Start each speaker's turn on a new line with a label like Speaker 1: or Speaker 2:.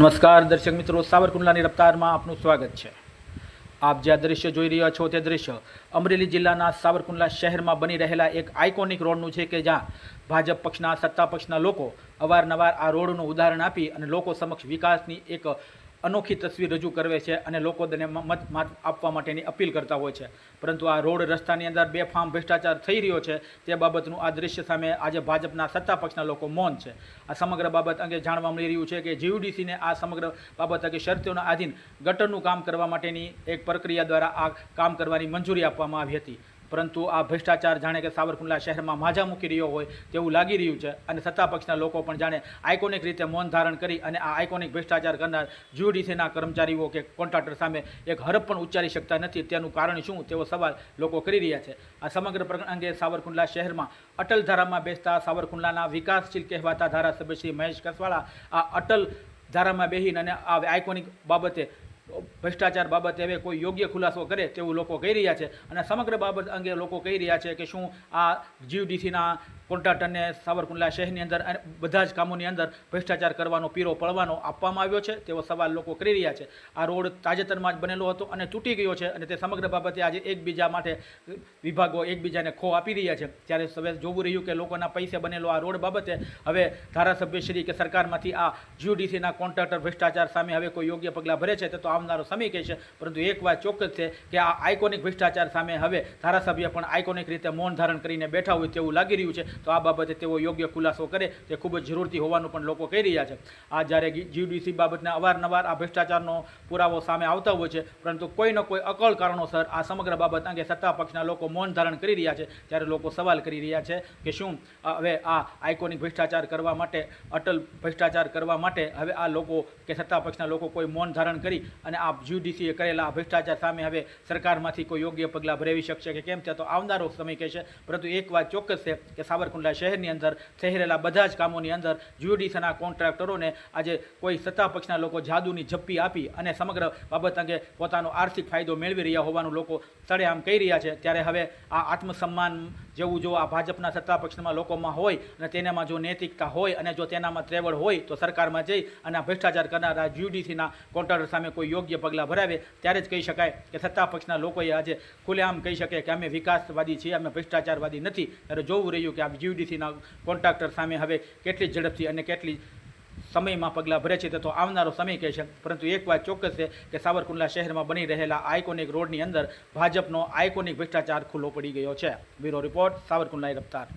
Speaker 1: નમસ્કાર દર્શક મિત્રો, સાવરકુંડલાની રફતારમાં આપનું સ્વાગત છે। આપ જે આ દ્રશ્ય જોઈ રહ્યા છો તે દ્રશ્ય અમરેલી જિલ્લાના સાવરકુંડલા શહેરમાં બની રહેલા એક આઇકોનિક રોડનું છે કે જ્યાં ભાજપ પક્ષના સત્તા પક્ષના લોકો અવારનવાર આ રોડનું ઉદાહરણ આપી અને લોકો સમક્ષ વિકાસની એક અનોખી તસવીર રજૂ કરે છે અને લોકોને મત આપવા માટેની અપીલ કરતા હોય છે। પરંતુ આ રોડ રસ્તાની અંદર બેફામ ભ્રષ્ટાચાર થઈ રહ્યો છે તે બાબતનું આ દ્રશ્ય સામે આજે ભાજપના સત્તા પક્ષના લોકો મૌન છે। આ સમગ્ર બાબત અંગે જાણવા મળી રહ્યું છે કે જીયુડીસીને આ સમગ્ર બાબત અંગે શરતોના આધીન ગટરનું કામ કરવા માટેની એક પ્રક્રિયા દ્વારા આ કામ કરવાની મંજૂરી આપવામાં આવી હતી, પરંતુ આ ભ્રષ્ટાચાર જાણે કે સાવરકુંડલા શહેરમાં માજા મૂકી રહ્યો હોય તેવું લાગી રહ્યું છે અને સત્તા પક્ષના લોકો પણ જાણે આઇકોનિક રીતે મૌન ધારણ કરી અને આ આઇકોનિક ભ્રષ્ટાચાર કરનાર જીયુડીસીના કર્મચારીઓ કે કોન્ટ્રાક્ટર સામે એક હરફ પણ ઉચ્ચારી શકતા નથી। તેનું કારણ શું તેવો સવાલ લોકો કરી રહ્યા છે। આ સમગ્ર પ્રકરણ અંગે સાવરકુંડલા શહેરમાં અટલ ધારામાં બેસતા સાવરકુંડલાના વિકાસશીલ કહેવાતા ધારાસભ્ય શ્રી મહેશ કસવાળા આ અટલ ધારામાં બેહીને અને આ આઇકોનિક બાબતે ભ્રષ્ટાચાર બાબતે હવે કોઈ યોગ્ય ખુલાસો કરે તેવું લોકો કહી રહ્યા છે અને સમગ્ર બાબત અંગે લોકો કહી રહ્યા છે કે શું આ જીયુડીસીના કોન્ટ્રાક્ટરને સાવરકુંડલા શહેરની અંદર બધા જ કામોની અંદર ભ્રષ્ટાચાર કરવાનો પીરો પડવાનો આપવામાં આવ્યો છે તેવો સવાલ લોકો કરી રહ્યા છે। આ રોડ તાજેતરમાં જ બનેલો હતો અને તૂટી ગયો છે અને તે સમગ્ર બાબતે આજે એકબીજા માટે વિભાગો એકબીજાને ખો આપી રહ્યા છે। ત્યારે હવે જોવું રહ્યું કે લોકોના પૈસે બનેલો આ રોડ બાબતે હવે ધારાસભ્યશ્રી કે સરકારમાંથી આ જીયુડીસીના કોન્ટ્રાક્ટર ભ્રષ્ટાચાર સામે હવે કોઈ યોગ્ય પગલાં ભરે છે તો આવનારો સમય કહેશે। પરંતુ એક વાત ચોક્કસ છે કે આ આઇકોનિક ભ્રષ્ટાચાર સામે હવે ધારાસભ્ય પણ આઇકોનિક રીતે મૌન ધારણ કરીને બેઠા હોય તેવું લાગી રહ્યું છે। તો આ બાબતે તેઓ યોગ્ય ખુલાસો કરે તે ખૂબ જ જરૂરથી હોવાનું પણ લોકો કહી રહ્યા છે। આ જ્યારે જીયુડીસી બાબતના અવારનવાર આ ભ્રષ્ટાચારનો પુરાવો સામે આવતા હોય છે, પરંતુ કોઈને કોઈ અકળ કારણોસર આ સમગ્ર બાબત અંગે સત્તા પક્ષના લોકો મૌન ધારણ કરી રહ્યા છે। ત્યારે લોકો સવાલ કરી રહ્યા છે કે શું હવે આ આઇકોનિક ભ્રષ્ટાચાર કરવા માટે અટલ ભ્રષ્ટાચાર કરવા માટે હવે આ લોકો કે સત્તા પક્ષના લોકો કોઈ મૌન ધારણ કરી અને આ જીયુડીસીએ કરેલા ભ્રષ્ટાચાર સામે હવે સરકારમાંથી કોઈ યોગ્ય પગલાં ભરાવી શકશે કે કેમ તે તો આવનારો સમય કહેશે। પરંતુ એક વાત ચોક્કસ છે કે સાવરકુંડલા શહેરની અંદર થઈ રહેલા બધા જ કામોની અંદર જીયુડીસીના કોન્ટ્રાક્ટરોને આજે કોઈ સત્તા પક્ષના લોકો જાદુની ઝપ્પી આપી અને સમગ્ર બાબત અંગે પોતાનો આર્થિક ફાયદો મેળવી રહ્યા હોવાનું લોકો સળેઆમ કહી રહ્યા છે। ત્યારે હવે આ આત્મસન્માન જેવું જો આ ભાજપના સત્તા પક્ષમાં લોકોમાં હોય અને તેનામાં જો નૈતિકતા હોય અને જો તેનામાં ત્રેવડ હોય તો સરકારમાં જઈ અને આ ભ્રષ્ટાચાર કરનારા જીયુડીસીના કોન્ટ્રાક્ટર સામે કોઈ યોગ્ય પગલાં ભરાવે ત્યારે જ કહી શકાય કે સત્તા પક્ષના લોકોએ આજે ખુલ્લેઆમ કહી શકે કે અમે વિકાસવાદી છીએ, અમે ભ્રષ્ટાચારવાદી નથી। ત્યારે જોવું રહ્યું કે આ જીયુડીસીના કોન્ટ્રાક્ટર સામે હવે કેટલી ઝડપથી અને કેટલી સમયમાં પગલાં ભરે છે તે તો આવનારો સમય કહેશે। પરંતુ એક વાત ચોક્કસ છે કે સાવરકુંડલા શહેરમાં બની રહેલા આઇકોનિક રોડની અંદર ભાજપનો આઇકોનિક ભ્રષ્ટાચાર ખુલ્લો પડી ગયો છે। Bureau report, Savarkundla રફતાર।